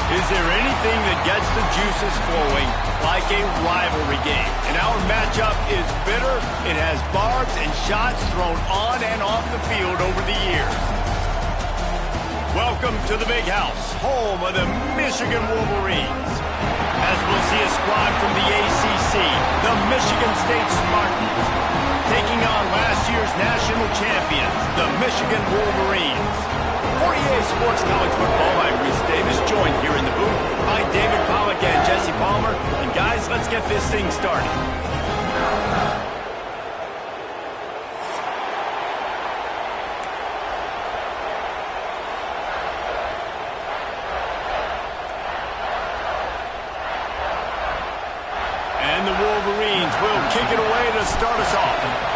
Is there anything that gets the juices flowing like a rivalry game? And our matchup is bitter. It has barbs and shots thrown on and off the field over the years. Welcome to the Big House, home of the Michigan Wolverines. As we'll see a squad from the ACC, the Michigan State Spartans, taking on last year's national champions, the Michigan Wolverines. For EA Sports College Football, I'm Reese Davis, joined here in the booth by David Pollack and Jesse Palmer. And guys, let's get this thing started. And the Wolverines will kick it away to start us off.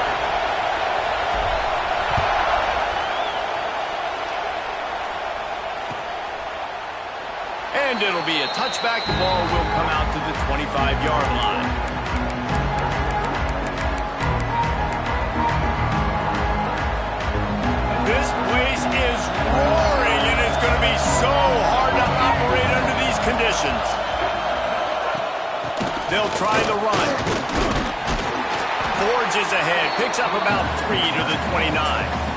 And it'll be a touchback. The ball will come out to the 25-yard line. This place is roaring, and it's going to be so hard to operate under these conditions. They'll try the run. Forges ahead, picks up about 3 to the 29.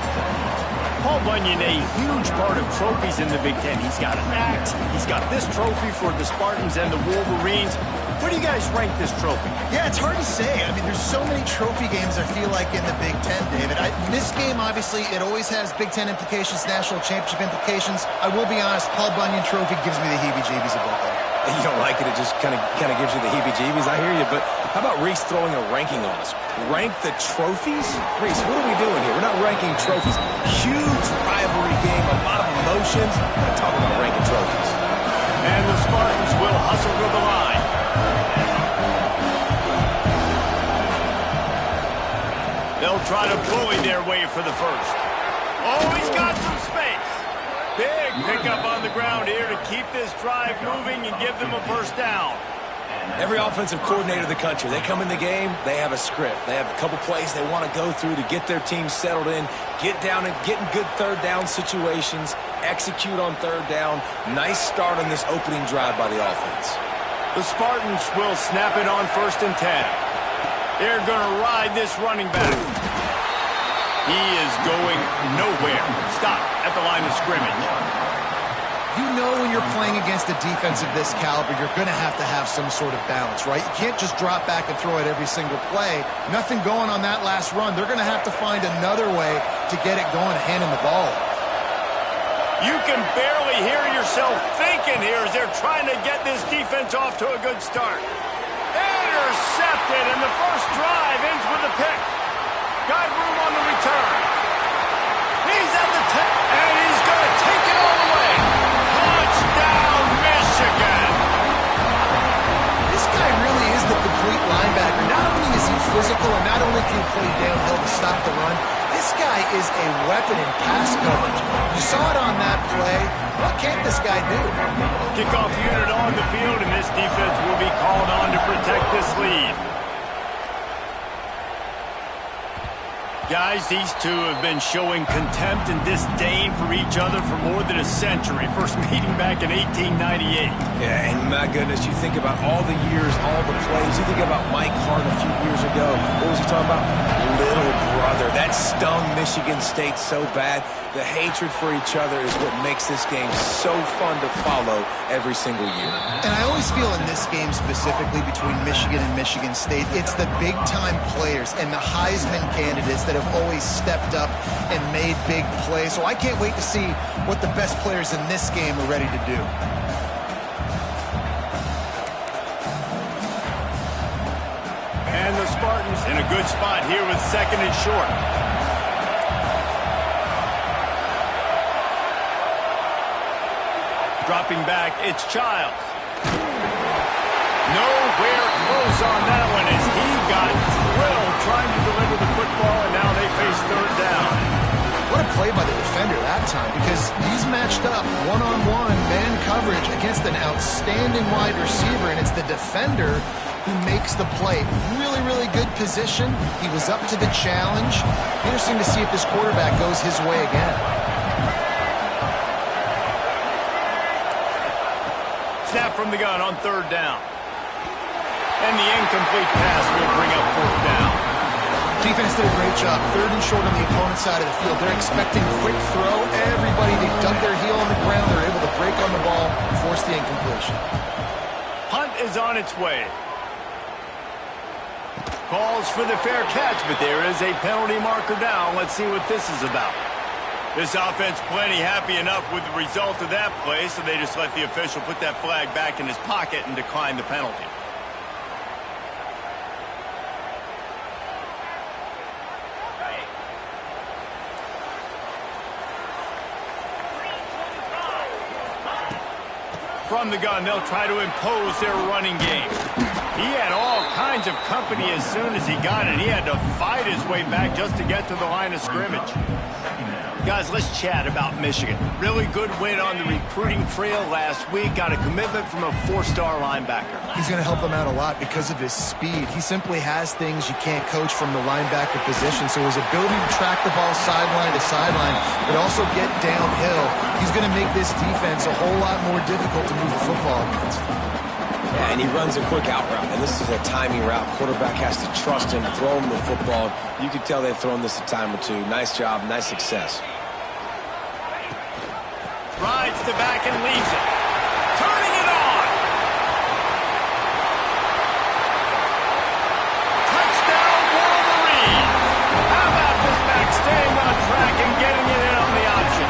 Paul Bunyan, a huge part of trophies in the Big Ten. He's got an axe. He's got this trophy for the Spartans and the Wolverines. Where do you guys rank this trophy? Yeah, it's hard to say. I mean, there's so many trophy games, I feel like, in the Big Ten, David. This game, obviously, it always has Big Ten implications, national championship implications. I will be honest, Paul Bunyan trophy gives me the heebie-jeebies about that. You don't like it, it just kind of gives you the heebie-jeebies. I hear you, but how about Reese throwing a ranking on us? Rank the trophies? Reese, what are we doing here? We're not ranking trophies. Huge rivalry game, a lot of emotions. I'm not talking about ranking trophies. And the Spartans will hustle to the line. They'll try to bully their way for the first. Oh, he's got some space. Big pickup on the ground here to keep this drive moving and give them a first down. Every offensive coordinator in the country, they come in the game, they have a script. They have a couple plays they want to go through to get their team settled in, get down and get in good third down situations, execute on third down. Nice start on this opening drive by the offense. The Spartans will snap it on 1st and 10. They're going to ride this running back. He is going nowhere. Stop at the line of scrimmage. You know when you're playing against a defense of this caliber, you're going to have some sort of balance, right? You can't just drop back and throw it every single play. Nothing going on that last run. They're going to have to find another way to get it going, handing the ball off. You can barely hear yourself thinking here as they're trying to get this defense off to a good start. Intercepted, and the first drive ends with a pick. Got room on the return. He's at the 10, and he's going to take it all the way. Touchdown, Michigan. This guy really is the complete linebacker. Not only is he physical, and not only can he play downhill to stop the run, this guy is a weapon in pass coverage. You saw it on that play. What can't this guy do? Kickoff unit on the field, and this defense will be called on to protect this lead. Guys, these two have been showing contempt and disdain for each other for more than a century. First meeting back in 1898. Yeah, and my goodness, you think about all the years, all the plays. You think about Mike Hart a few years ago. What was he talking about? Little brother. That stung Michigan State so bad. The hatred for each other is what makes this game so fun to follow every single year. And I always feel in this game specifically between Michigan and Michigan State, it's the big-time players and the Heisman candidates that have always stepped up and made big plays. So I can't wait to see what the best players in this game are ready to do. And the Spartans in a good spot here with 2nd and short. Dropping back, it's Childs. Nowhere close on that one as he got thrilled trying to deliver the football, and now they face 3rd down. What a play by the defender that time, because he's matched up one-on-one man coverage against an outstanding wide receiver, and it's the defender who makes the play. Really, really good position. He was up to the challenge. Interesting to see if this quarterback goes his way again. Snap from the gun on 3rd down. And the incomplete pass will bring up 4th down. Defense did a great job. 3rd and short on the opponent's side of the field. They're expecting quick throw. Everybody, they dug their heel on the ground. They're able to break on the ball and force the incompletion. Punt is on its way. Calls for the fair catch, but there is a penalty marker down. Let's see what this is about. This offense plenty happy enough with the result of that play, so they just let the official put that flag back in his pocket and decline the penalty. From the gun, they'll try to impose their running game. He had all kinds of company as soon as he got it. He had to fight his way back just to get to the line of scrimmage. Guys, let's chat about Michigan. Really good win on the recruiting trail last week. Got a commitment from a 4-star linebacker. He's going to help them out a lot because of his speed. He simply has things you can't coach from the linebacker position. So his ability to track the ball sideline to sideline, but also get downhill, he's going to make this defense a whole lot more difficult to move the football against. Yeah, and he runs a quick out route, and this is a timing route. Quarterback has to trust him, throw him the football. You can tell they've thrown this a time or two. Nice job, nice success. Rides the back and leaves it. Turning it on. Touchdown, Wolverine. How about this back staying on track and getting it in on the option?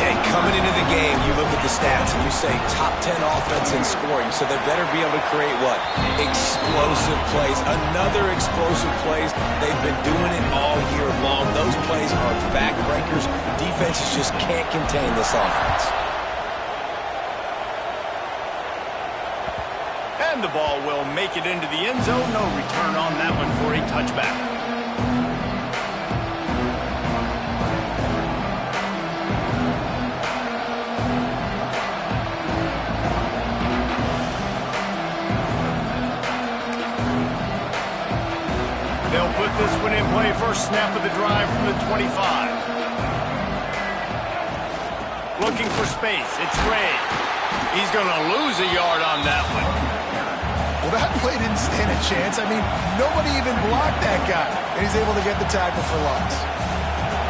Yeah, coming into the game, you look at the stats and you say top 10 offense in scoring, so they better be able to create what? Explosive plays. Another explosive plays. They've been doing it all year long. Those plays are backbreakers. Defenses just can't contain this offense. And the ball will make it into the end zone. No return on that one for a touchback. They'll put this one in play. First snap of the drive from the 25. Looking for space. It's Ray. He's going to lose a yard on that one. Well, that play didn't stand a chance. I mean, nobody even blocked that guy, and he's able to get the tackle for loss.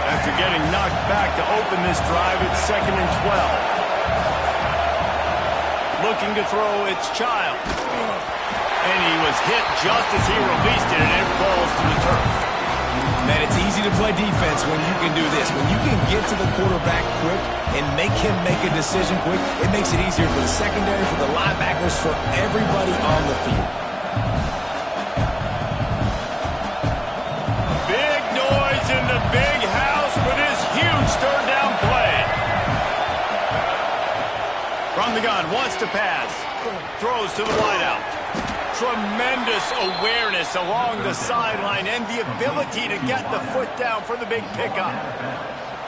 After getting knocked back to open this drive, it's 2nd and 12. Looking to throw, it's Child. And he was hit just as he released it, and it falls to the turf. Man, it's easy to play defense when you can do this. When you can get to the quarterback quick and make him make a decision quick, it makes it easier for the secondary, for the linebackers, for everybody on the field. Big noise in the big house for this huge 3rd down play. From the gun, wants to pass. Throws to the wideout. Tremendous awareness along the sideline and the ability to get the foot down for the big pickup.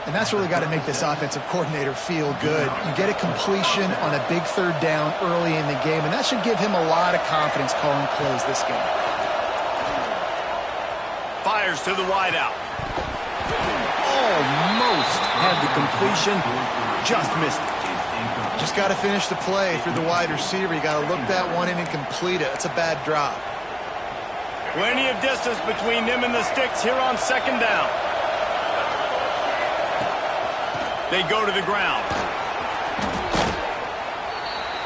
And that's really got to make this offensive coordinator feel good. You get a completion on a big 3rd down early in the game, and that should give him a lot of confidence calling plays this game. Fires to the wideout. Almost had the completion, just missed it. Just got to finish the play if you're the wide receiver. You got to look that one in and complete it. It's a bad drop. Plenty of distance between them and the sticks here on 2nd down. They go to the ground.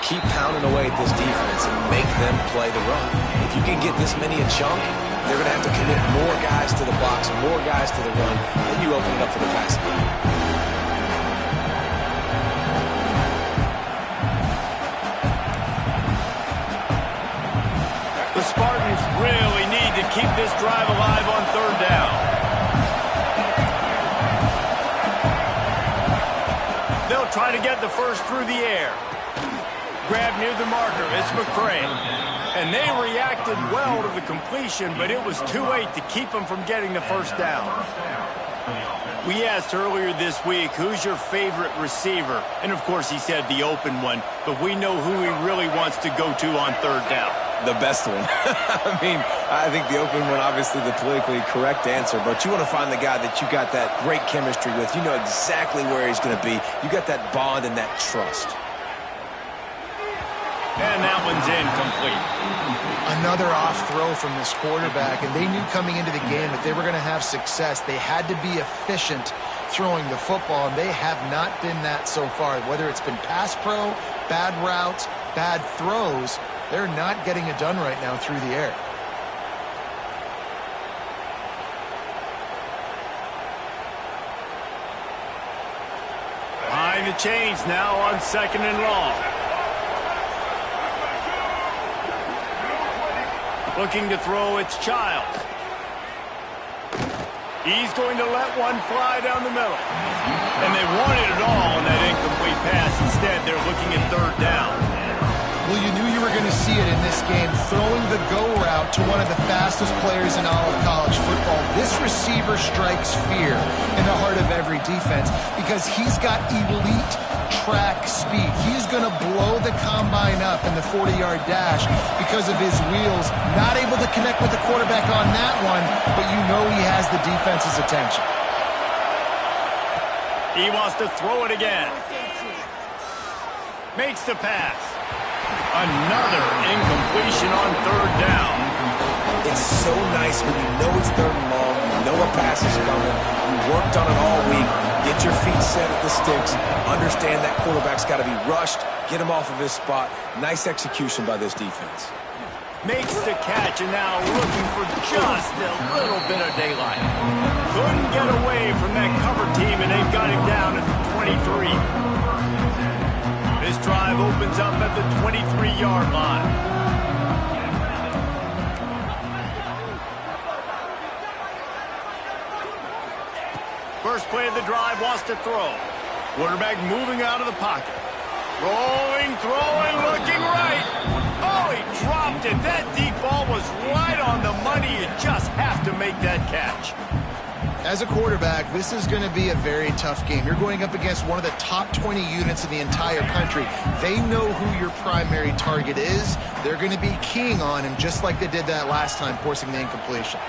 Keep pounding away at this defense and make them play the run. If you can get this many a chunk, they're going to have to commit more guys to the box, more guys to the run, then you open it up for the passing game. The Spartans really need to keep this drive alive on 3rd down. They'll try to get the first through the air. Grab near the marker. It's McCray. And they reacted well to the completion, but it was too late to keep them from getting the first down. We asked earlier this week, who's your favorite receiver? And, of course, he said the open one, but we know who he really wants to go to on 3rd down. The best one. I mean, I think the open one, obviously the politically correct answer, but you want to find the guy that you got that great chemistry with. You know exactly where he's going to be. You got that bond and that trust. And that one's incomplete. Another off throw from this quarterback, and they knew coming into the game that they were going to have success. They had to be efficient throwing the football, and they have not been that so far. Whether it's been pass pro, bad routes, bad throws, they're not getting it done right now through the air. Behind the chains now on 2nd and long. Looking to throw, it's Childs. He's going to let one fly down the middle. And they wanted it all on that incomplete pass. Instead, they're looking at 3rd down. Well, you knew you were going to see it in this game, throwing the go route to one of the fastest players in all of college football. This receiver strikes fear in the heart of every defense because he's got elite track speed. He's going to blow the combine up in the 40-yard dash because of his wheels. Not able to connect with the quarterback on that one, but you know he has the defense's attention. He wants to throw it again. Makes the pass. Another incompletion on 3rd down. It's so nice when you know it's 3rd and long, you know a pass is coming, you worked on it all week, get your feet set at the sticks, understand that quarterback's got to be rushed, get him off of his spot. Nice execution by this defense. Makes the catch, and now looking for just a little bit of daylight. Couldn't get away from that cover team, and they've got him down at the 23. This drive opens up at the 23-yard line. First play of the drive, wants to throw. Quarterback moving out of the pocket. Rolling, throwing, looking right. Oh, he dropped it. That deep ball was right on the money. You just have to make that catch. As a quarterback, this is going to be a very tough game. You're going up against one of the top 20 units in the entire country. They know who your primary target is. They're going to be keying on him just like they did that last time, forcing the incompletion.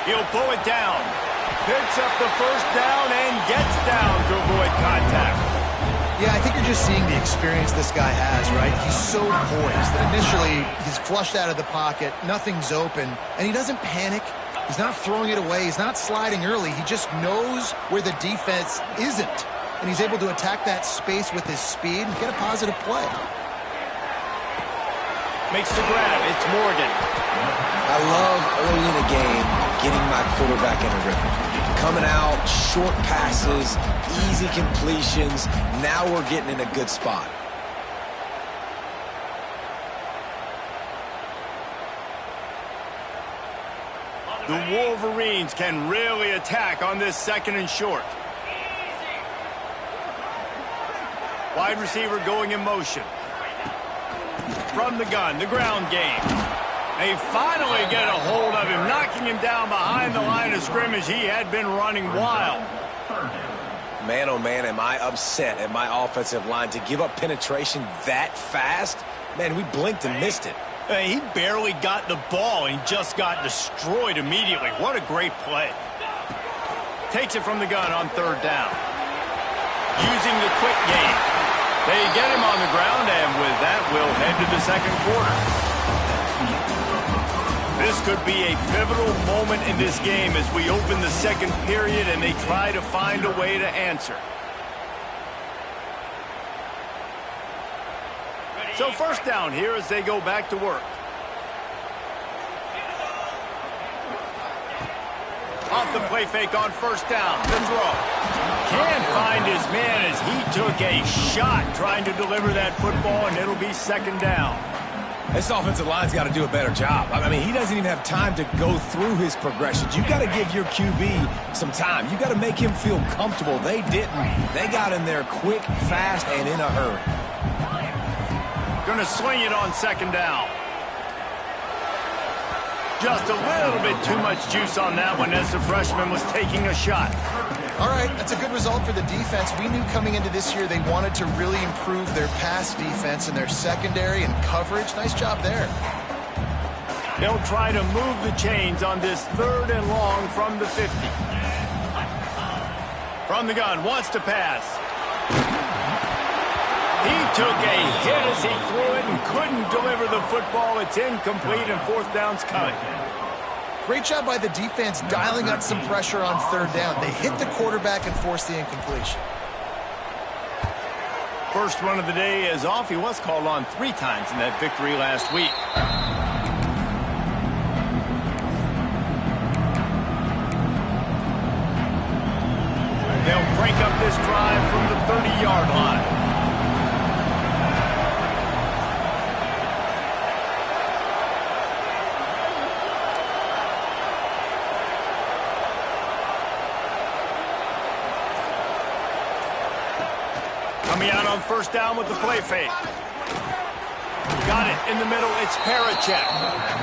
He'll pull it down. Picks up the 1st down and gets down to avoid contact. Yeah, I think you're just seeing the experience this guy has, right? He's so poised that initially he's flushed out of the pocket, nothing's open, and he doesn't panic. He's not throwing it away. He's not sliding early. He just knows where the defense isn't, and he's able to attack that space with his speed and get a positive play. Makes the grab. It's Morgan. I love early in a game getting my quarterback in a rhythm. Coming out, short passes, easy completions. Now we're getting in a good spot. The Wolverines can really attack on this 2nd and short. Wide receiver going in motion. From the gun, the ground game. They finally get a hold of him, knocking him down behind the line of scrimmage. He had been running wild. Man, oh man, am I upset at my offensive line to give up penetration that fast? Man, we blinked and missed it. He barely got the ball and just got destroyed immediately. What a great play. Takes it from the gun on 3rd down. Using the quick game. They get him on the ground, and with that, we'll head to the 2nd quarter. This could be a pivotal moment in this game as we open the 2nd period and they try to find a way to answer. So 1st down here as they go back to work. Off the play fake on 1st down. The throw. Can't find his man as he took a shot trying to deliver that football, and it'll be 2nd down. This offensive line's got to do a better job. I mean, he doesn't even have time to go through his progressions. You got to give your QB some time. You got to make him feel comfortable. They didn't. They got in there quick, fast, and in a hurry. Going to swing it on 2nd down. Just a little bit too much juice on that one as the freshman was taking a shot. All right, that's a good result for the defense. We knew coming into this year they wanted to really improve their pass defense and their secondary and coverage. Nice job there. They'll try to move the chains on this 3rd and long from the 50. From the gun, wants to pass. He took a hit as he threw it and couldn't deliver the football. It's incomplete and fourth down's coming. Great job by the defense dialing up some pressure on third down. They hit the quarterback and forced the incompletion. First run of the day is off. He was called on 3 times in that victory last week. They'll crank up this drive from the 30-yard line. Coming out on first down with the play fake. Got it in the middle. It's Parachek.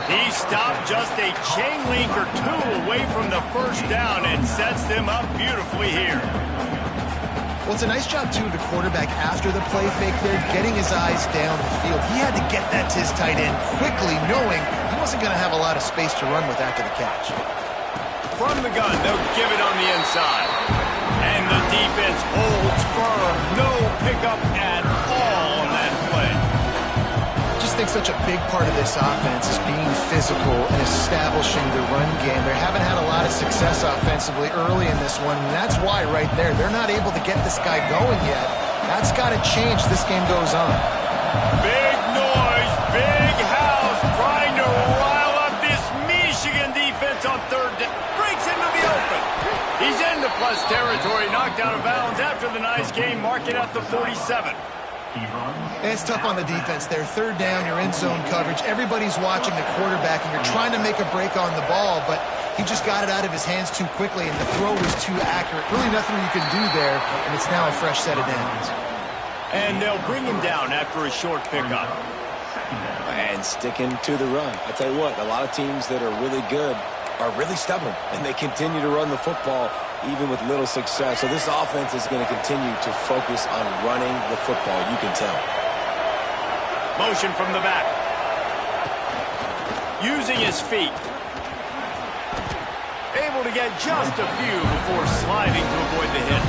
He stopped just a chain link or 2 away from the first down and sets them up beautifully here. Well, it's a nice job, too, of the quarterback after the play fake there, getting his eyes down the field. He had to get that to his tight end quickly, knowing he wasn't going to have a lot of space to run with after the catch. From the gun, they'll give it on the inside. And the defense holds firm. No pickup at all on that play. I just think such a big part of this offense is being physical and establishing the run game. They haven't had a lot of success offensively early in this one, and that's why right there, they're not able to get this guy going yet. That's got to change. This game goes on. Big noise, big house, trying to rile up this Michigan defense on third down. Breaks into the open. He's into plus territory, knocked out of bounds after the nice game, mark it at the 47. And it's tough on the defense there. Third down, you're in zone coverage. Everybody's watching the quarterback, and you're trying to make a break on the ball, but he just got it out of his hands too quickly, and the throw was too accurate. Really nothing you can do there, and it's now a fresh set of downs. And they'll bring him down after a short pickup. And sticking to the run. I tell you what, a lot of teams that are really good are really stubborn, and they continue to run the football even with little success. So this offense is going to continue to focus on running the football, you can tell. Motion from the back. Using his feet. Able to get just a few before sliding to avoid the hit.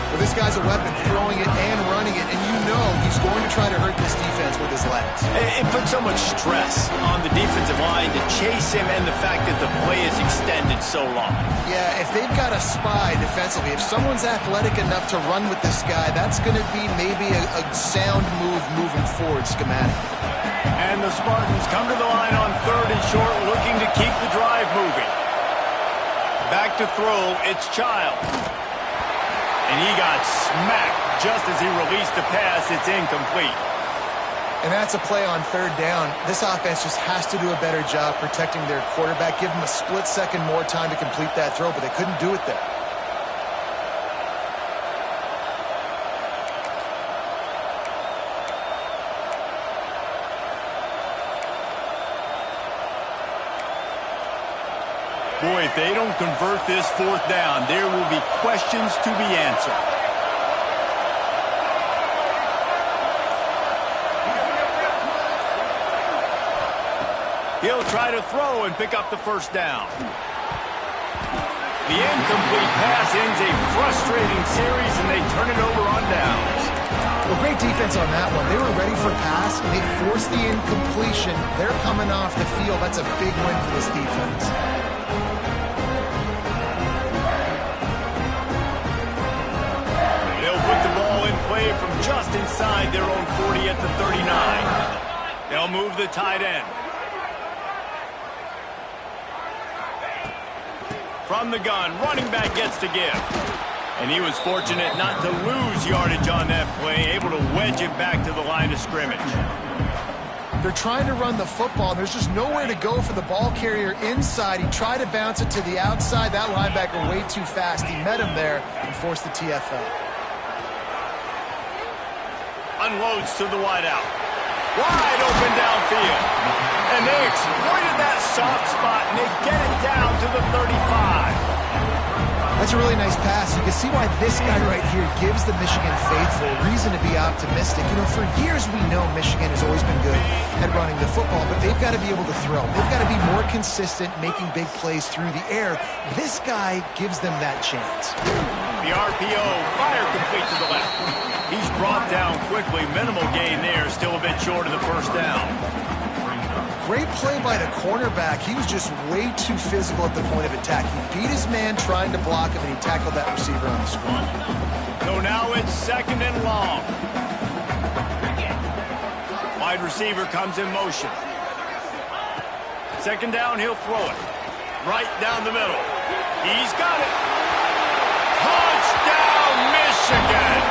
Well, this guy's a weapon, throwing it and running it, and you know he's going to try to hurt this defense with his legs. It puts so much stress on the defensive line to chase him, and the fact that the play is extended so long. Yeah, if they've got a spy defensively, if someone's athletic enough to run with this guy, that's going to be maybe a sound move moving forward schematic. And the Spartans come to the line on third and short, looking to keep the drive moving. Back to throw, it's Child. And he got smacked just as he released the pass. It's incomplete. And that's a play on third down. This offense just has to do a better job protecting their quarterback. Give him a split second more time to complete that throw, but they couldn't do it there. Boy, if they don't convert this fourth down, there will be questions to be answered. He'll try to throw and pick up the first down. The incomplete pass ends a frustrating series, and they turn it over on downs. Well, great defense on that one. They were ready for a pass, and they forced the incompletion. They're coming off the field. That's a big win for this defense. Put the ball in play from just inside their own 40 at the 39. They'll move the tight end. From the gun, running back gets to give. And he was fortunate not to lose yardage on that play, able to wedge it back to the line of scrimmage. They're trying to run the football, and there's just nowhere to go for the ball carrier inside. He tried to bounce it to the outside. That linebacker way too fast. He met him there and forced the TFL. Unloads to the wideout. Wide open downfield. And they exploited that soft spot, and they get it down to the 35. That's a really nice pass. You can see why this guy right here gives the Michigan faithful reason to be optimistic. You know, for years we know Michigan has always been good at running the football, but they've got to be able to throw. They've got to be more consistent, making big plays through the air. This guy gives them that chance. The RPO, fire complete to the left. He's brought down quickly. Minimal gain there, still a bit short of the first down. Great play by the cornerback. He was just way too physical at the point of attack. He beat his man trying to block him, and he tackled that receiver on the screen. So now it's 2nd and long. Wide receiver comes in motion. 2nd down, he'll throw it. Right down the middle. He's got it. Touchdown, Michigan.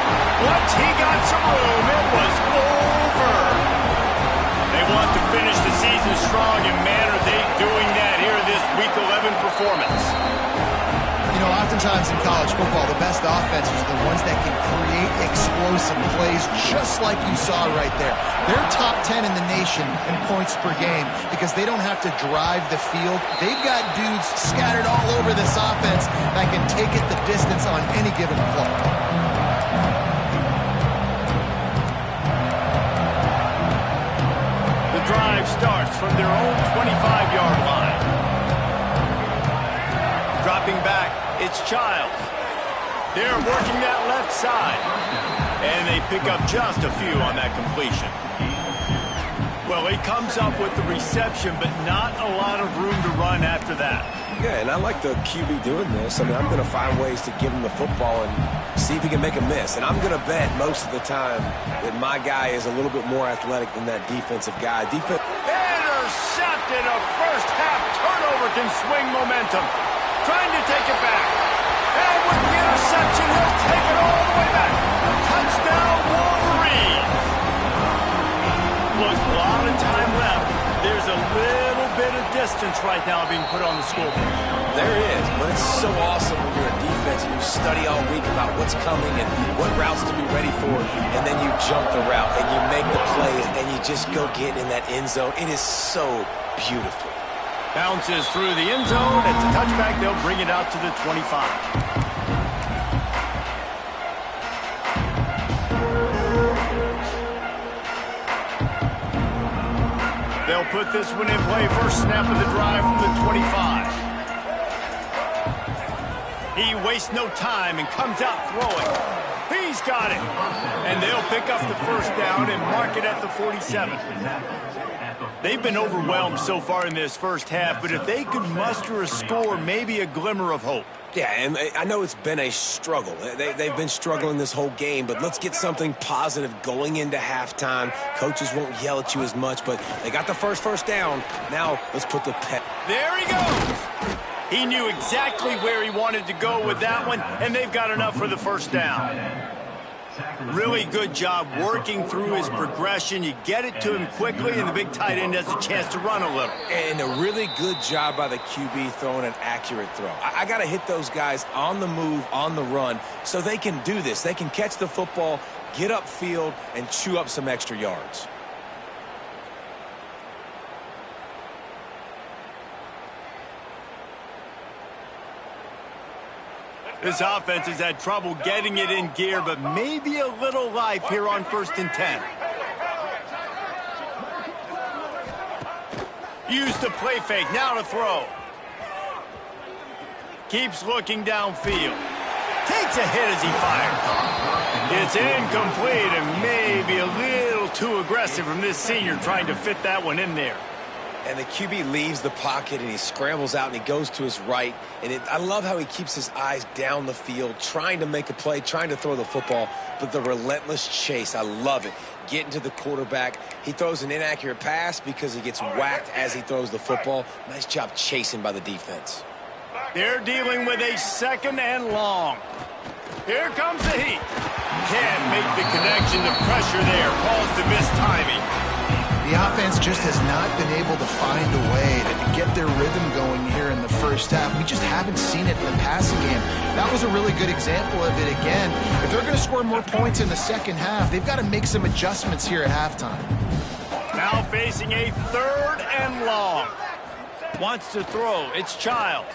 Once he got some room, it was over. They want to finish the season strong, and man, are they doing that here in this Week 11 performance. You know, oftentimes in college football, the best offenses are the ones that can create explosive plays, just like you saw right there. They're top 10 in the nation in points per game because they don't have to drive the field. They've got dudes scattered all over this offense that can take it the distance on any given play. The drive starts from their own 25-yard line. Dropping back, it's Childs. They're working that left side. And they pick up just a few on that completion. Well, he comes up with the reception, but not a lot of room to run after that. Yeah, and I like the QB doing this. I mean, I'm going to find ways to give him the football and see if he can make a miss. And I'm going to bet most of the time that my guy is a little bit more athletic than that defensive guy. Intercepted. A first-half turnover can swing momentum. Trying to take it back. And with the interception, he'll take it all the way back. Touchdown, Wolverines. Look, a lot of time left. There's a little bit of distance right now being put on the scoreboard. There is, but it's so awesome when you're a defense and you study all week about what's coming and what routes to be ready for, and then you jump the route and you make the play and you just go get in that end zone. It is so beautiful. Bounces through the end zone. It's a touchback. They'll bring it out to the 25. They'll put this one in play. First snap of the drive from the 25. He wastes no time and comes out throwing. He's got it. And they'll pick up the first down and mark it at the 47. They've been overwhelmed so far in this first half, but if they could muster a score, maybe a glimmer of hope. Yeah, and I know it's been a struggle. They've been struggling this whole game, but let's get something positive going into halftime. Coaches won't yell at you as much, but they got the first down. Now let's put the pep. There he goes. He knew exactly where he wanted to go with that one, and they've got enough for the first down. Really good job working through his progression. You get it to him quickly, and the big tight end has a chance to run a little. And a really good job by the QB throwing an accurate throw. I got to hit those guys on the move, on the run, so they can do this. They can catch the football, get upfield, and chew up some extra yards. This offense has had trouble getting it in gear, but maybe a little life here on 1st and 10. Use the play fake, now to throw. Keeps looking downfield. Takes a hit as he fires. It's incomplete and maybe a little too aggressive from this senior trying to fit that one in there. And the QB leaves the pocket, and he scrambles out, and he goes to his right. And I love how he keeps his eyes down the field, trying to make a play, trying to throw the football, but the relentless chase, I love it. Getting to the quarterback. He throws an inaccurate pass because he gets whacked as he throws the football. Nice job chasing by the defense. They're dealing with a 2nd and long. Here comes the heat. Can't make the connection. The pressure there caused the missed timing. The offense just has not been able to find a way to get their rhythm going here in the first half. We just haven't seen it in the passing game. That was a really good example of it again. If they're going to score more points in the second half, they've got to make some adjustments here at halftime. Now facing a 3rd and long. Wants to throw. It's Childs.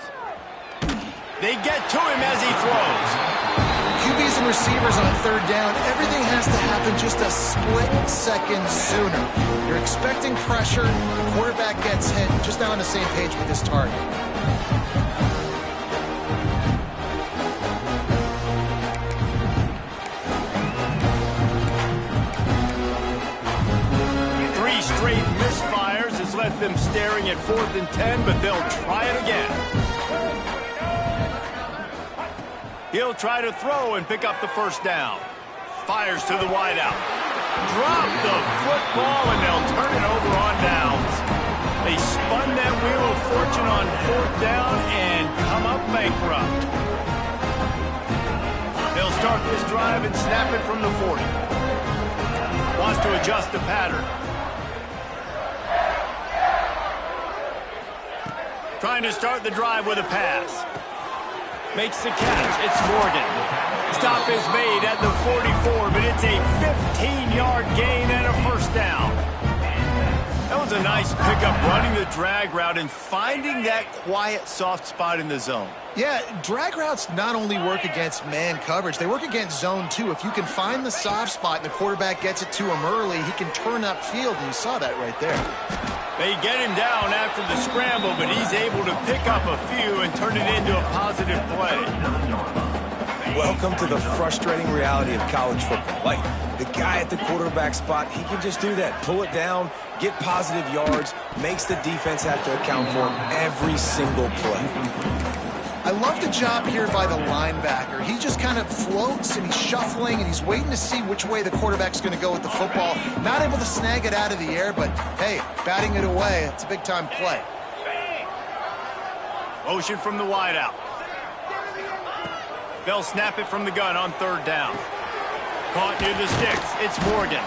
They get to him as he throws. QBs and receivers on 3rd down, everything has to happen just a split second sooner. You're expecting pressure, the quarterback gets hit, just not on the same page with his target. at 4th and 10, but they'll try it again. He'll try to throw and pick up the first down. Fires to the wideout. Drop the football, and they'll turn it over on downs. They spun that wheel of fortune on 4th down and come up bankrupt. They'll start this drive and snap it from the 40. Wants to adjust the pattern. Trying to start the drive with a pass. Makes the catch. It's Morgan. Stop is made at the 44, but it's a 15-yard gain and a first down. That was a nice pickup, running the drag route and finding that quiet, soft spot in the zone. Yeah, drag routes not only work against man coverage, they work against zone too. If you can find the soft spot and the quarterback gets it to him early, he can turn upfield, and you saw that right there. They get him down after the scramble, but he's able to pick up a few and turn it into a positive play. Welcome to the frustrating reality of college football. Like, the guy at the quarterback spot, he can just do that. Pull it down, get positive yards, makes the defense have to account for him every single play. I love the job here by the linebacker. He just kind of floats, and he's shuffling, and he's waiting to see which way the quarterback's going to go with the football. Not able to snag it out of the air, but, hey, batting it away, it's a big-time play. Motion from the wideout. They'll snap it from the gun on 3rd down. Caught near the sticks. It's Morgan.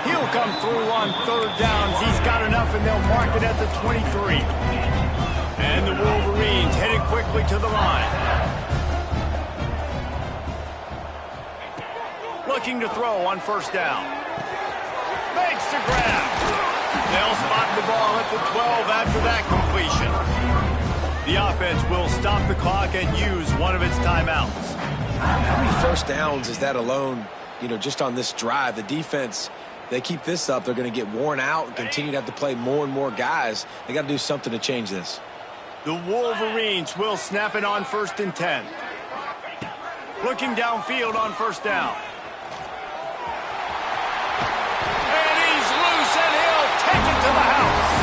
He'll come through on 3rd downs. He's got enough, and they'll mark it at the 23. And the Wolverines headed quickly to the line. Looking to throw on 1st down. Makes the grab. They'll spot the ball at the 12 after that completion. The offense will stop the clock and use one of its timeouts. How many first downs is that alone, just on this drive? The defense, they keep this up, they're going to get worn out and continue to have to play more and more guys. They got to do something to change this. The Wolverines will snap it on 1st and 10. Looking downfield on 1st down. And he's loose, and he'll take it to the house.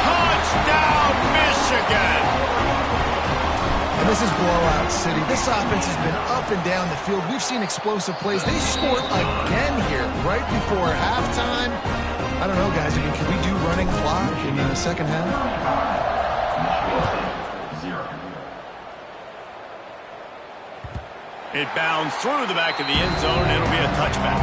Touchdown, Michigan! And this is blowout city. This offense has been up and down the field. We've seen explosive plays. They scored again here right before halftime. I don't know, guys. Can we do running clock in the second half? It bounds through the back of the end zone, and it'll be a touchback.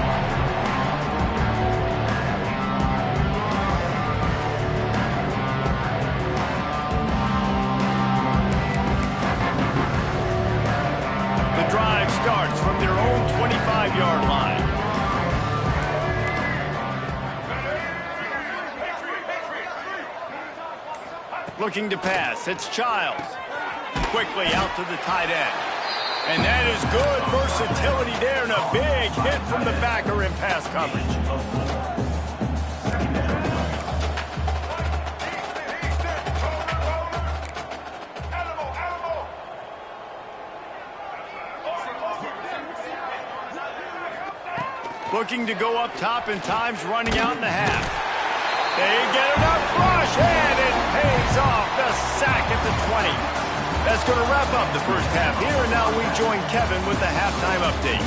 The drive starts from their own 25-yard line. Looking to pass, it's Childs. Quickly out to the tight end. And that is good versatility there, and a big hit from the backer in pass coverage. Looking to go up top, and time's running out in the half. They get enough rush, and it pays off. The sack at the 20. That's going to wrap up the first half here, and now we join Kevin with the halftime update.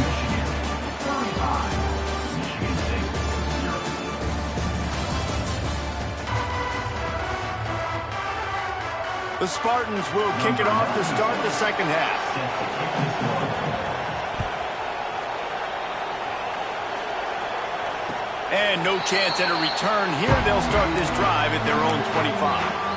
The Spartans will kick it off to start the second half. And no chance at a return here. They'll start this drive at their own 25.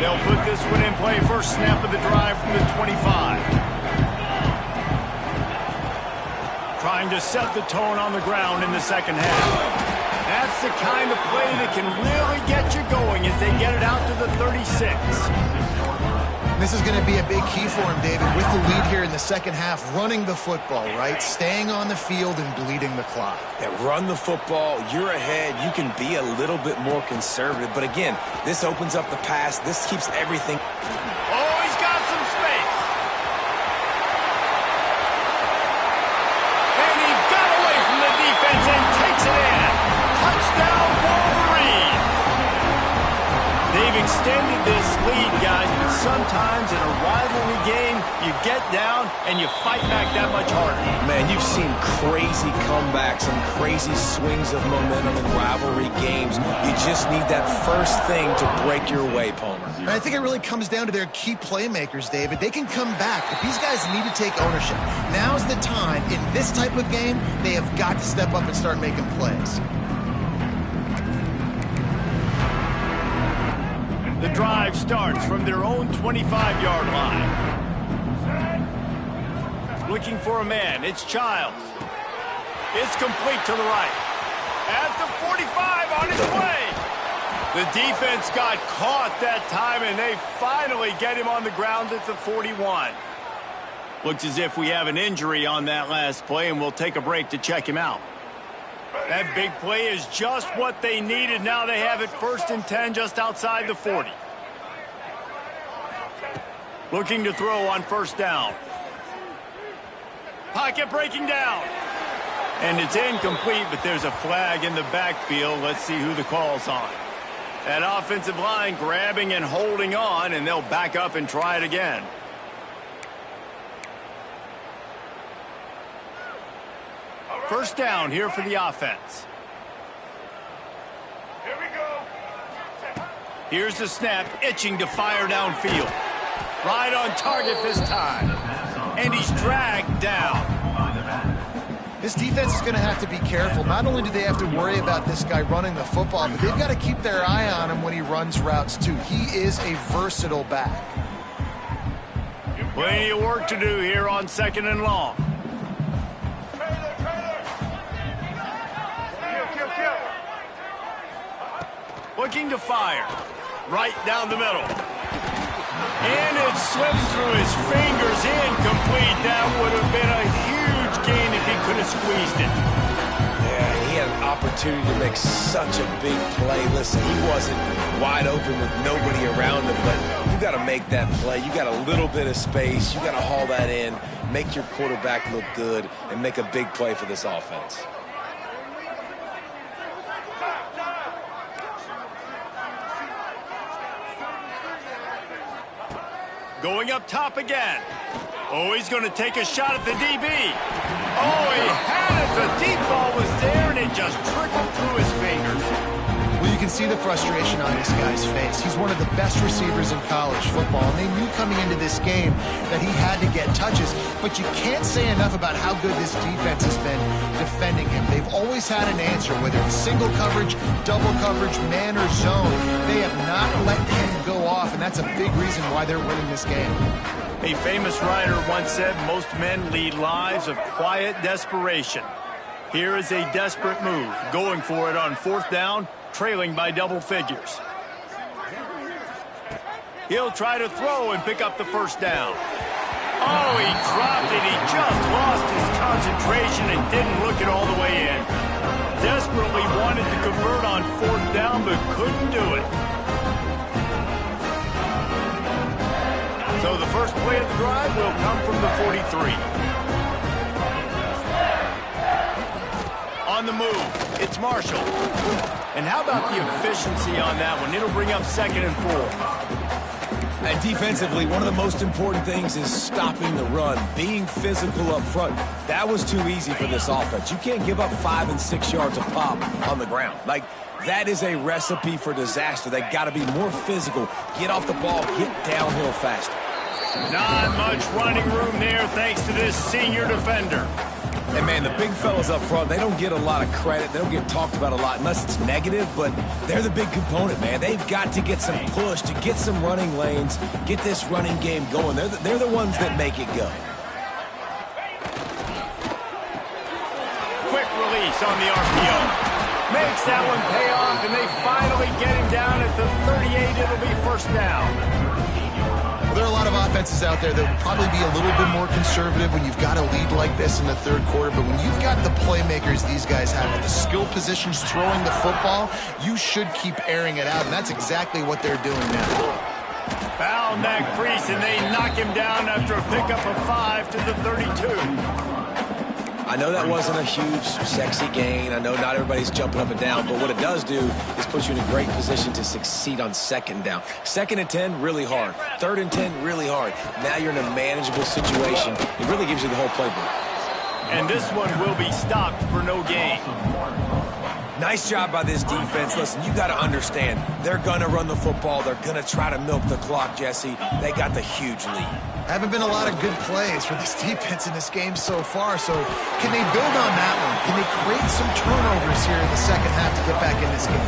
They'll put this one in play. First snap of the drive from the 25. Trying to set the tone on the ground in the second half. That's the kind of play that can really get you going as they get it out to the 36. This is going to be a big key for him, David, with the lead here in the second half, running the football, right? Staying on the field and bleeding the clock. Yeah, run the football. You're ahead. You can be a little bit more conservative. But again, this opens up the pass. This keeps everything. Oh, he's got some space. extended this lead, guys, but sometimes in a rivalry game, you get down and you fight back that much harder. Man, you've seen crazy comebacks and crazy swings of momentum in rivalry games. You just need that first thing to break your way, Palmer. And I think it really comes down to their key playmakers, David. They can come back, but these guys need to take ownership. Now's the time. In this type of game, they have got to step up and start making plays. The drive starts from their own 25-yard line. Looking for a man. It's Childs. It's complete to the right. At the 45, on his way. The defense got caught that time, and they finally get him on the ground at the 41. Looks as if we have an injury on that last play, and we'll take a break to check him out. That big play is just what they needed. Now they have it 1st and 10 just outside the 40. Looking to throw on 1st down. Pocket breaking down. And it's incomplete, but there's a flag in the backfield. Let's see who the call's on. That offensive line grabbing and holding on, and they'll back up and try it again. First down here for the offense. Here we go. Here's the snap, itching to fire downfield. Right on target this time. And he's dragged down. This defense is going to have to be careful. Not only do they have to worry about this guy running the football, but they've got to keep their eye on him when he runs routes, too. He is a versatile back. Plenty of work to do here on 2nd and long. Looking to fire. Right down the middle. And it slips through his fingers. Incomplete. That would have been a huge gain if he could have squeezed it. Yeah, he had an opportunity to make such a big play. Listen, he wasn't wide open with nobody around him, but you got to make that play. You got a little bit of space. You got to haul that in, make your quarterback look good, and make a big play for this offense. Going up top again. Oh, he's going to take a shot at the DB. Oh, he had it. The deep ball was there, and it just trickled through his fingers. Well, you can see the frustration on this guy's face. He's one of the best receivers in college football, and they knew coming into this game that he had to get touches, but you can't say enough about how good this defense has been defending him. They've always had an answer, whether it's single coverage, double coverage, man or zone. They have not let him go off, and that's a big reason why they're winning this game. A famous writer once said, most men lead lives of quiet desperation. Here is a desperate move, going for it on 4th down, trailing by double figures. He'll try to throw and pick up the 1st down. Oh, he dropped it. He just lost his concentration and didn't look it all the way in. Desperately wanted to convert on 4th down, but couldn't do it. So the first play of the drive will come from the 43. On the move, it's Marshall. And how about the efficiency on that one? It'll bring up 2nd and 4. And defensively, one of the most important things is stopping the run, being physical up front. That was too easy for this offense. You can't give up 5 and 6 yards of pop on the ground. Like, that is a recipe for disaster. They got to be more physical, get off the ball, get downhill faster. Not much running room there thanks to this senior defender. And, man, the big fellas up front, they don't get a lot of credit. They don't get talked about a lot unless it's negative, but they're the big component, man. They've got to get some push, to get some running lanes, get this running game going. They're the ones that make it go. Quick release on the RPO. Makes that one pay off, and they finally get him down at the 38. It'll be 1st down. Well, there are a lot of offenses out there that will probably be a little bit more conservative when you've got a lead like this in the 3rd quarter, but when you've got the playmakers these guys have at the skill positions throwing the football, you should keep airing it out, and that's exactly what they're doing now. Found that crease, and they knock him down after a pickup of 5 to the 32. I know that wasn't a huge, sexy gain. I know not everybody's jumping up and down, but what it does do is put you in a great position to succeed on second down. 2nd and 10, really hard. 3rd and 10, really hard. Now you're in a manageable situation. It really gives you the whole playbook. And this one will be stopped for no gain. Nice job by this defense. Listen, you got to understand, they're going to run the football. They're going to try to milk the clock, Jesse. They got the huge lead. Haven't been a lot of good plays for this defense in this game so far, so can they build on that one? Can they create some turnovers here in the second half to get back in this game?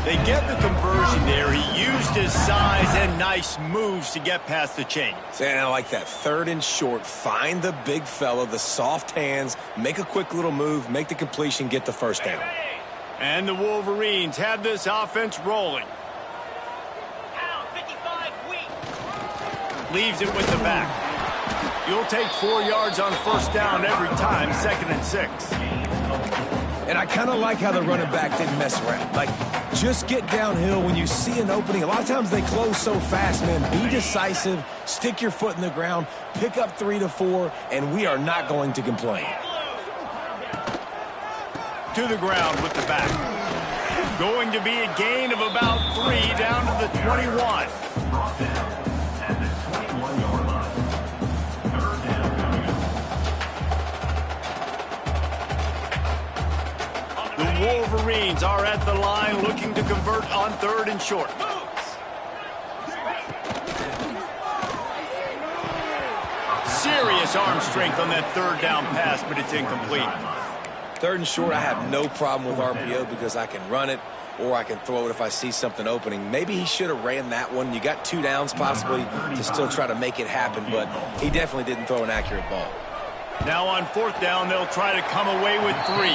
They get the conversion there. He used his size and nice moves to get past the chains. And I like that. 3rd and short. Find the big fella, the soft hands, make a quick little move, make the completion, get the first down. And the Wolverines have this offense rolling. Leaves it with the back. You'll take 4 yards on first down every time, 2nd and 6. And I kind of like how the running back didn't mess around. Like, just get downhill when you see an opening. A lot of times they close so fast, man. Be decisive, stick your foot in the ground, pick up 3 to 4, and we are not going to complain. To the ground with the back. Going to be a gain of about 3 down to the 21. The Wolverines are at the line looking to convert on 3rd and short. Serious arm strength on that 3rd down pass, but it's incomplete. 3rd and short, I have no problem with RPO because I can run it or I can throw it if I see something opening. Maybe he should have ran that one. You got 2 downs possibly to still try to make it happen, but he definitely didn't throw an accurate ball. Now on 4th down, they'll try to come away with 3.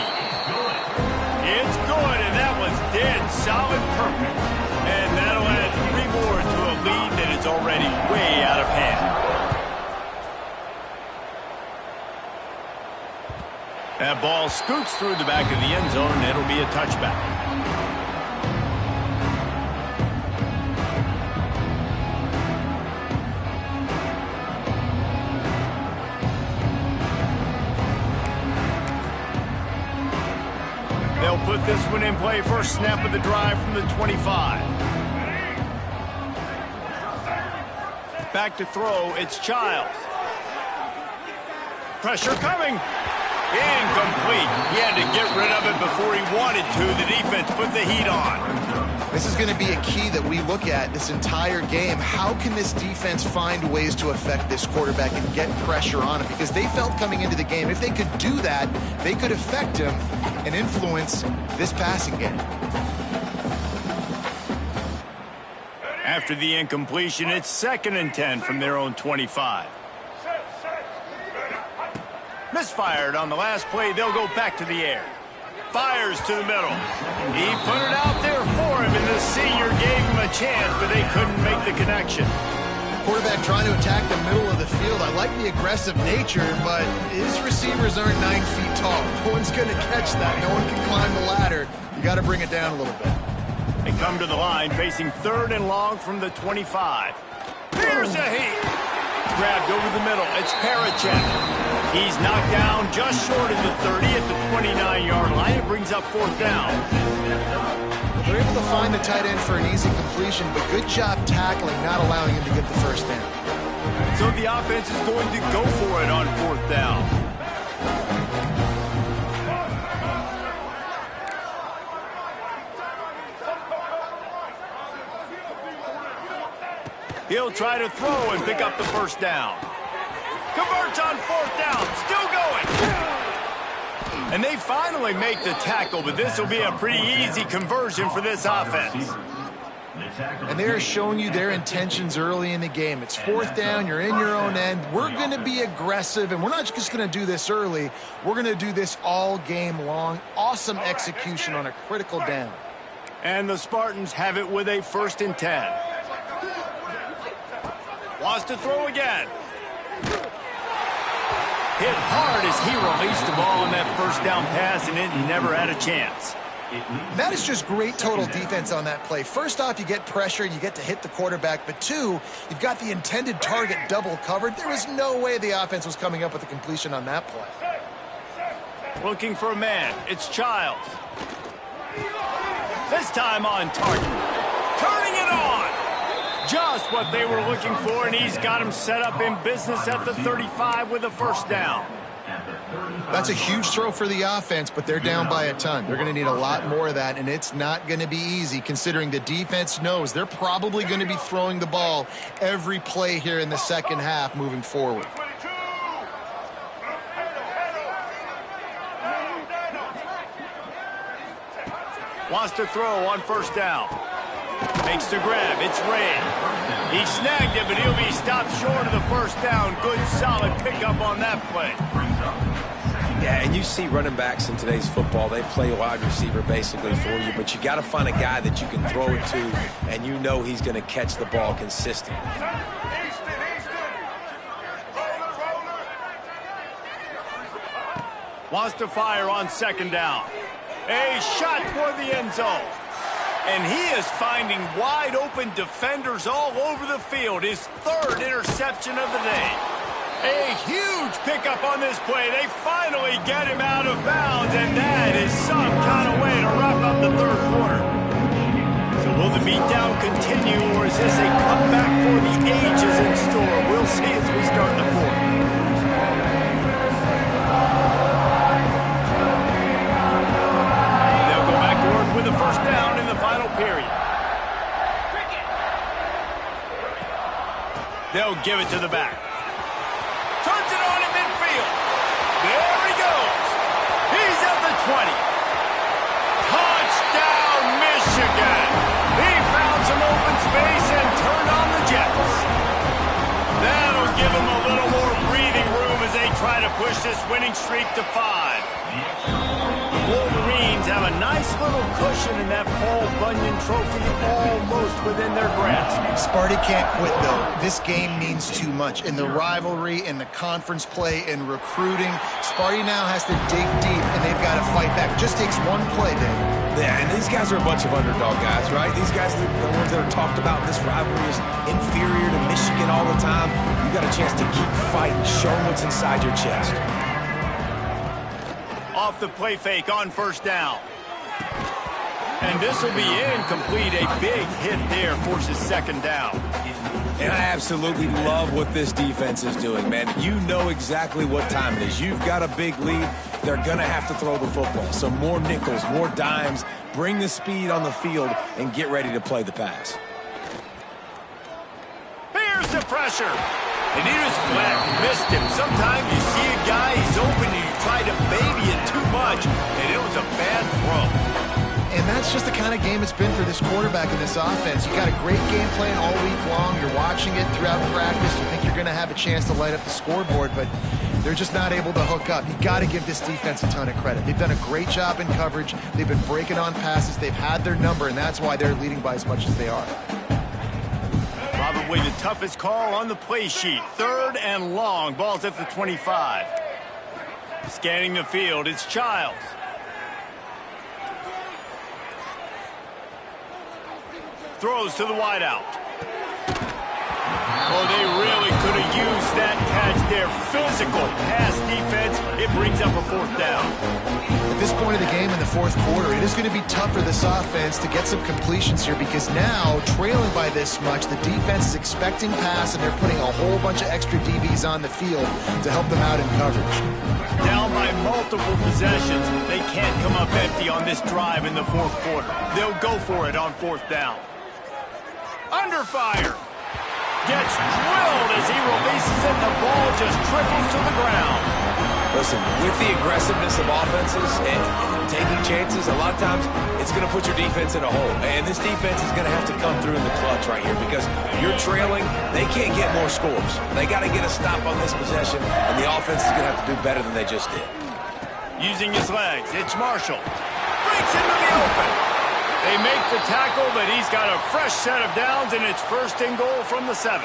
It's good, and that was dead solid perfect. And that'll add 3 more to a lead that is already way out of hand. That ball scoots through the back of the end zone, and it'll be a touchback. They'll put this one in play. First snap of the drive from the 25. Back to throw. It's Childs. Pressure coming. Incomplete. He had to get rid of it before he wanted to. The defense put the heat on. This is going to be a key that we look at this entire game. How can this defense find ways to affect this quarterback and get pressure on him? Because they felt coming into the game, if they could do that, they could affect him and influence this passing game. After the incompletion, it's 2nd and 10 from their own 25. Misfired on the last play. They'll go back to the air. Fires to the middle. He put it out there for him, and the senior gave him a chance, but they couldn't make the connection. Quarterback trying to attack the middle of the field. I like the aggressive nature, but his receivers aren't 9 feet tall. No one's going to catch that. No one can climb the ladder. You got to bring it down a little bit. They come to the line, facing 3rd and long from the 25. Here's a heat. Grabbed over the middle. It's Parachek. He's knocked down just short of the 30 at the 29-yard line. It brings up 4th down. They're able to find the tight end for an easy completion, but good job tackling, not allowing him to get the first down. So the offense is going to go for it on 4th down. He'll try to throw and pick up the first down. Converts on 4th down. Still going. And they finally make the tackle, but this will be a pretty easy conversion for this offense. And they are showing you their intentions early in the game. It's 4th down. You're in your own end. We're going to be aggressive, and we're not just going to do this early. We're going to do this all game long. Awesome execution on a critical down. And the Spartans have it with a 1st and 10. Wants to throw again. Hit hard as he released the ball on that first down pass, and it never had a chance. That is just great total defense on that play. First off, you get pressure and you get to hit the quarterback, but 2, you've got the intended target double covered. There was no way the offense was coming up with a completion on that play. Looking for a man. It's Childs. This time on target. Turning it on. Just what they were looking for, and he's got him set up in business at the 35 with a first down. That's a huge throw for the offense, but they're down by a ton. They're going to need a lot more of that, and it's not going to be easy considering the defense knows they're probably going to be throwing the ball every play here in the second half moving forward. Wants to throw on first down. Makes the grab. It's Ray. He snagged it, but he'll be stopped short of the first down. Good, solid pickup on that play. Yeah, and you see running backs in today's football, they play wide receiver basically for you, but you got to find a guy that you can throw it to, and you know he's going to catch the ball consistently. Wants to fire on second down. A shot toward the end zone. And he is finding wide open defenders all over the field. His third interception of the day. A huge pickup on this play. They finally get him out of bounds, and that is some kind of way to wrap up the third quarter. So will the beatdown continue, or is this a comeback for the ages in store? We'll see as we start the fourth. They'll go back to work with the first down in the final period. They'll give it to the back. Turns it on in midfield. There he goes. He's at the 20. Touchdown, Michigan. He found some open space and turned on the Jets. That'll give him a little more breathing room as they try to push this winning streak to 5. The Wolverines have a nice little cushion in that Paul Bunyan trophy almost within their grasp. Sparty can't quit, though. This game means too much. In the rivalry, in the conference play, in recruiting, Sparty now has to dig deep, and they've got to fight back. It just takes one play, Dave. Yeah, and these guys are a bunch of underdog guys, right? These guys are the ones that are talked about in this rivalry is inferior to Michigan all the time. You got a chance to keep fighting, show them what's inside your chest. Off the play fake on first down. And this will be incomplete. A big hit there forces second down. And I absolutely love what this defense is doing, man. You know exactly what time it is. You've got a big lead. They're going to have to throw the football. So more nickels, more dimes. Bring the speed on the field and get ready to play the pass. Here's the pressure. And he was flat, missed him. Sometimes you see a guy, he's open, and you try to baby it too much, and it was a bad throw. And that's just the kind of game it's been for this quarterback in this offense. You got a great game plan all week long. You're watching it throughout practice. You think you're going to have a chance to light up the scoreboard, but they're just not able to hook up. You got to give this defense a ton of credit. They've done a great job in coverage. They've been breaking on passes. They've had their number, and that's why they're leading by as much as they are. Probably the toughest call on the play sheet. Third and long. Ball's at the 25. Scanning the field, it's Childs. Throws to the wideout. Oh, they really could have used that catch there. Physical pass defense. It brings up a fourth down. At this point of the game in the fourth quarter, it is going to be tough for this offense to get some completions here because now, trailing by this much, the defense is expecting pass and they're putting a whole bunch of extra DBs on the field to help them out in coverage. Down by multiple possessions, they can't come up empty on this drive in the fourth quarter. They'll go for it on fourth down. Under fire. Gets drilled as he releases it. The ball just trickles to the ground. Listen, with the aggressiveness of offenses and taking chances, a lot of times it's going to put your defense in a hole. And this defense is going to have to come through in the clutch right here because you're trailing. They can't get more scores. They got to get a stop on this possession, and the offense is going to have to do better than they just did. Using his legs, it's Marshall. Breaks into the open. They make the tackle, but he's got a fresh set of downs, and it's first and goal from the 7.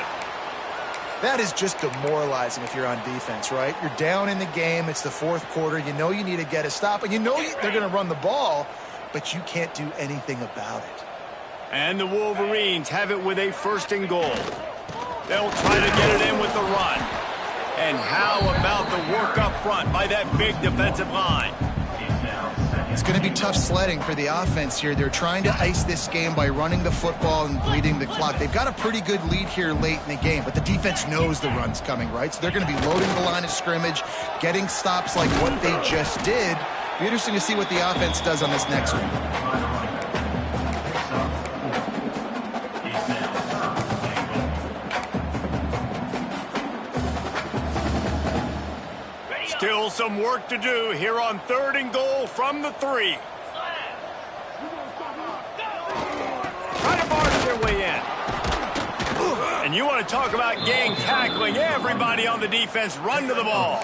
That is just demoralizing if you're on defense, right? You're down in the game. It's the fourth quarter. You know you need to get a stop, and you know they're going to run the ball, but you can't do anything about it. And the Wolverines have it with a first and goal. They'll try to get it in with the run. And how about the work up front by that big defensive line? It's going to be tough sledding for the offense here. They're trying to ice this game by running the football and bleeding the clock. They've got a pretty good lead here late in the game, but the defense knows the run's coming, right? So they're going to be loading the line of scrimmage, getting stops like what they just did. Be interesting to see what the offense does on this next one. Still some work to do here on 3rd and goal from the 3. Try to barge their way in. And you want to talk about gang tackling. Everybody on the defense run to the ball.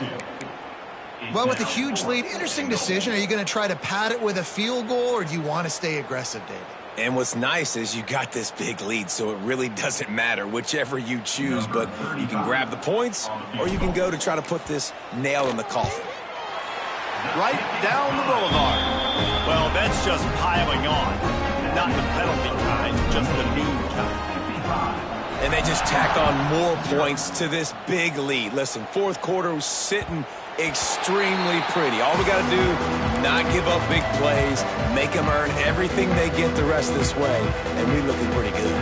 Well, with a huge lead, interesting decision. Are you going to try to pad it with a field goal, or do you want to stay aggressive, David? And what's nice is you got this big lead, so it really doesn't matter whichever you choose, but you can grab the points or you can go to try to put this nail in the coffin. Right down the boulevard. Well, that's just piling on. Not the penalty kind, just the new kind. And they just tack on more points to this big lead. Listen, 4th quarter was sitting extremely pretty. All we got to do, not give up big plays, make them earn everything they get the rest of this way, and we're looking pretty good.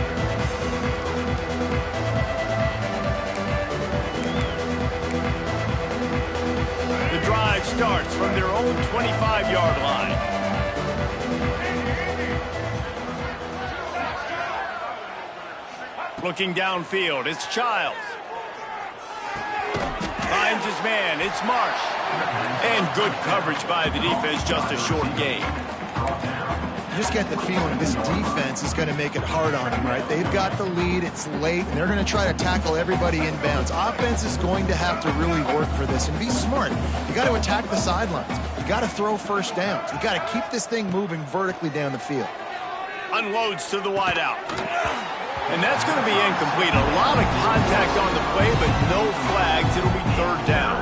The drive starts from their own 25-yard line. Looking downfield, it's Childs. Finds his man, it's Marsh. And good coverage by the defense, just a short gain. You just get the feeling this defense is going to make it hard on them, right? They've got the lead, it's late, and they're going to try to tackle everybody inbounds. Offense is going to have to really work for this and be smart. You got to attack the sidelines. You got to throw first downs. You got to keep this thing moving vertically down the field. Unloads to the wideout. And that's going to be incomplete. A lot of contact on the play, but no flags. It'll be 3rd down.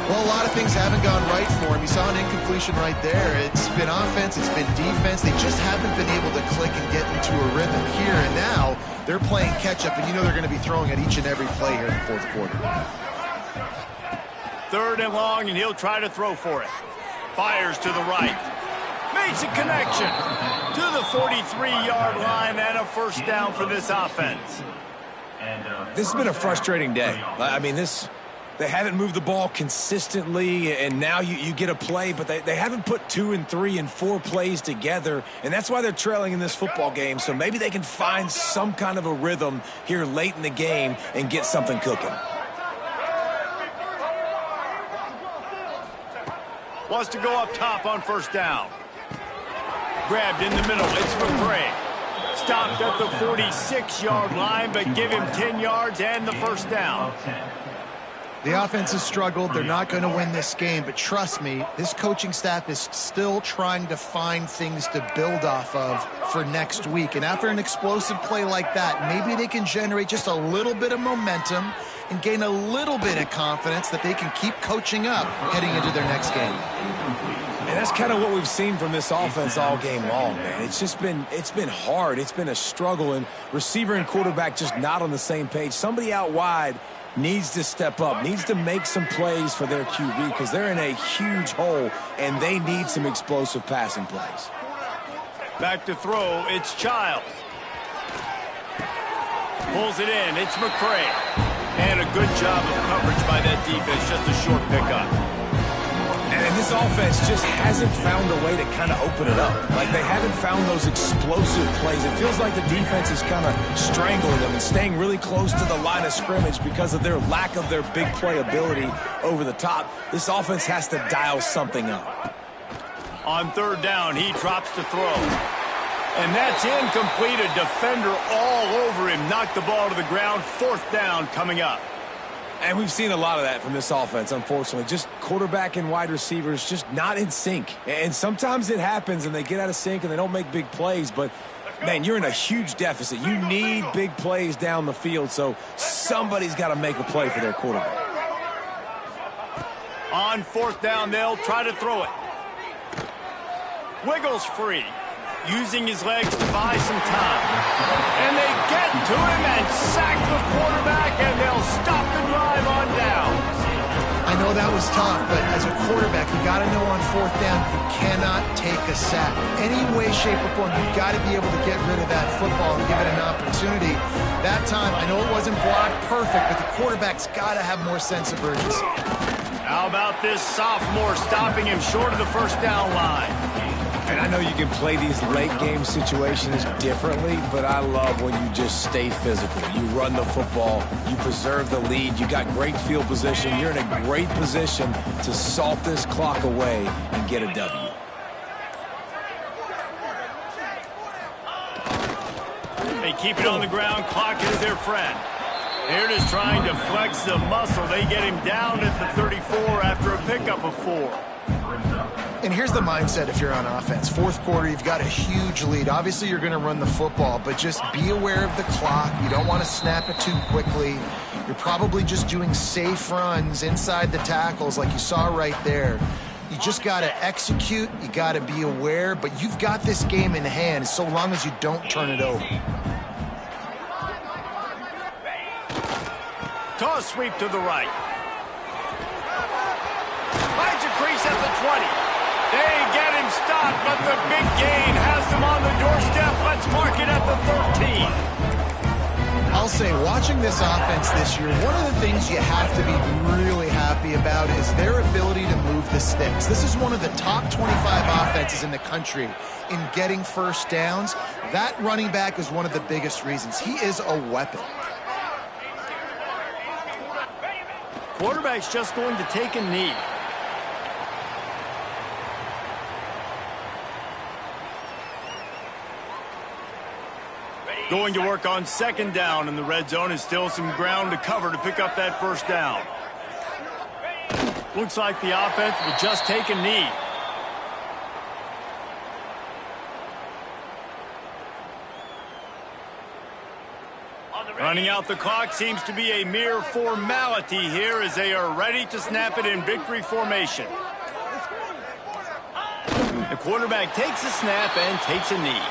Well, a lot of things haven't gone right for him. You saw an incompletion right there. It's been offense, it's been defense. They just haven't been able to click and get into a rhythm here. And now they're playing catch-up, and you know they're going to be throwing at each and every play here in the 4th quarter. 3rd and long, and he'll try to throw for it. Fires to the right. Makes a connection to the 43-yard line and a 1st down for this offense. This has been a frustrating day. I mean, they haven't moved the ball consistently, and now you get a play, but they haven't put 2 and 3 and 4 plays together, and that's why they're trailing in this football game. So maybe they can find some kind of a rhythm here late in the game and get something cooking. Wants to go up top on 1st down. Grabbed in the middle, it's McCray. Stopped at the 46-yard line, but give him 10 yards and the 1st down. The offense has struggled. They're not going to win this game, but trust me, this coaching staff is still trying to find things to build off of for next week. And after an explosive play like that, maybe they can generate just a little bit of momentum and gain a little bit of confidence that they can keep coaching up heading into their next game. And that's kind of what we've seen from this offense all game long, man. It's been hard. It's been a struggle, and receiver and quarterback just not on the same page. Somebody out wide needs to step up, needs to make some plays for their QB because they're in a huge hole, and they need some explosive passing plays. Back to throw, it's Childs. Pulls it in, it's McCray. And a good job of coverage by that defense, just a short pickup. And this offense just hasn't found a way to kind of open it up. Like, they haven't found those explosive plays. It feels like the defense is kind of strangling them and staying really close to the line of scrimmage because of their lack of their big play ability over the top. This offense has to dial something up. On 3rd down, he drops to throw. And that's incomplete. A defender all over him. Knocked the ball to the ground. 4th down coming up. And we've seen a lot of that from this offense, unfortunately. Just quarterback and wide receivers just not in sync. And sometimes it happens and they get out of sync and they don't make big plays. But, man, you're in a huge deficit. You need big plays down the field, so somebody's got to make a play for their quarterback. On 4th down, they'll try to throw it. Wiggles free, using his legs to buy some time. And they get to him and sack the quarterback, and they'll stop the drive on down. I I know that was tough, but as a quarterback, you got to know on fourth down, you cannot take a sack. Any way, shape, or form, you've got to be able to get rid of that football and give it an opportunity. That time, I know it wasn't blocked perfect, but the quarterback's got to have more sense of urgency. How about this sophomore stopping him short of the first down line? And I know you can play these late-game situations differently, but I love when you just stay physical. You run the football, you preserve the lead, you got great field position, you're in a great position to salt this clock away and get a W. They keep it on the ground, clock is their friend. They're just trying to flex the muscle. They get him down at the 34 after a pickup of 4. And here's the mindset if you're on offense. Fourth quarter, you've got a huge lead. Obviously, you're going to run the football, but just be aware of the clock. You don't want to snap it too quickly. You're probably just doing safe runs inside the tackles like you saw right there. You just got to execute. You got to be aware, but you've got this game in hand so long as you don't turn it over. Toss sweep to the right. Finds a crease at the 20. They get him stopped, but the big gain has them on the doorstep. Let's mark it at the 13. I'll say, watching this offense this year, one of the things you have to be really happy about is their ability to move the sticks. This is one of the top 25 offenses in the country in getting first downs. That running back is one of the biggest reasons. He is a weapon. Quarterback's just going to take a knee. Going to work on second down in the red zone, and still some ground to cover to pick up that first down. Looks like the offense will just take a knee. Running out the clock seems to be a mere formality here as they are ready to snap it in victory formation. The quarterback takes a snap and takes a knee.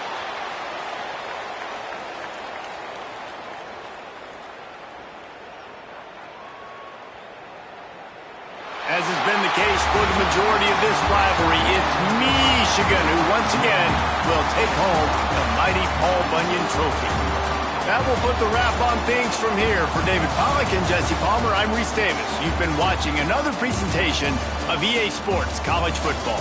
As has been the case for the majority of this rivalry, it's Michigan who once again will take home the mighty Paul Bunyan Trophy. That will put the wrap on things from here. For David Pollack and Jesse Palmer, I'm Reese Davis. You've been watching another presentation of EA Sports College Football.